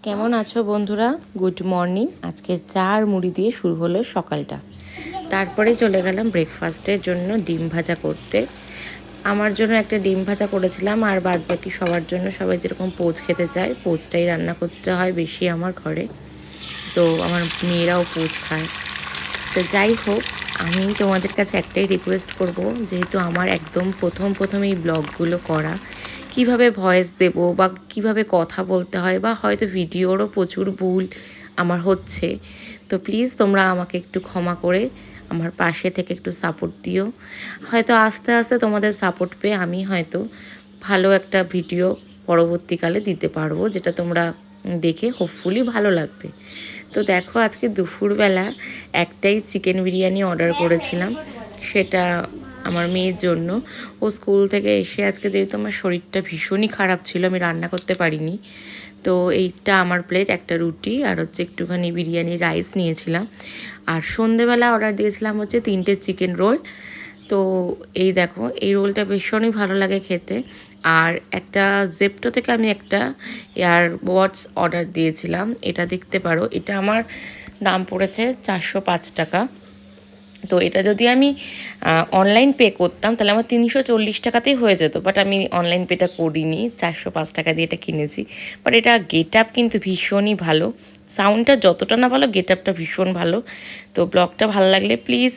কেমন আছো বন্ধুরা? Good morning. আজকে চা আর মুড়ি দিয়ে শুরু হলো সকালটা। তারপরে চলে গেলাম ব্রেকফাস্টের জন্য ডিম ভাজা করতে। আমার জন্য একটা ডিম ভাজা করেছিলাম, আর বাদ বাকি সবার জন্য সবাই যেরকম পোচ খেতে চায় পোচটাই রান্না করতে হয় বেশি আমার ঘরে। তো আমার মেয়েরাও পোচ খায়। তো যাই হোক, আমি তোমাদের কাছে একটাই রিকোয়েস্ট করব, যেহেতু আমার একদম প্রথম এই ব্লগগুলো করা, কিভাবে ভয়েস দেব বা কিভাবে কথা বলতে হয়, বা হয়তো ভিডিওরও প্রচুর ভুল আমার হচ্ছে। তো প্লিজ তোমরা আমাকে একটু ক্ষমা করে আমার পাশে থেকে একটু সাপোর্ট দিও। হয়তো আস্তে আস্তে তোমাদের সাপোর্ট পেয়ে আমি হয়তো ভালো একটা ভিডিও পরবর্তীকালে দিতে পারবো, যেটা তোমরা দেখে হোপফুলি ভালো লাগবে। তো দেখো, আজকে দুপুরবেলা একটাই চিকেন বিরিয়ানি অর্ডার করেছিলাম, সেটা আমার মেয়ের জন্য। ও স্কুল থেকে এসে, আজকে যেহেতু আমার শরীরটা ভীষণই খারাপ ছিল, আমি রান্না করতে পারিনি। তো এইটা আমার প্লেট, একটা রুটি আর হচ্ছে একটুখানি বিরিয়ানি রাইস নিয়েছিলাম। আর সন্ধেবেলা অর্ডার দিয়েছিলাম হচ্ছে 3টে চিকেন রোল। তো এই দেখো, এই রোলটা ভীষণই ভালো লাগে খেতে। আর একটা জেপ্টো থেকে আমি একটা এয়ারবডস অর্ডার দিয়েছিলাম, এটা দেখতে পারো। এটা আমার দাম পড়েছে 405 টাকা। তো এটা যদি আমি অনলাইন পে করতাম তাহলে আমার 340 টাকাতেই হয়ে যেত, বাট আমি অনলাইন পেটা করিনি, 405 টাকা দিয়ে এটা কিনেছি। বাট এটা গেট আপ কিন্তু ভীষণই ভালো, সাউন্ডটা যতটা না ভালো, গেট আপটা ভীষণ ভালো। তো ব্লগটা ভালো লাগলে প্লিজ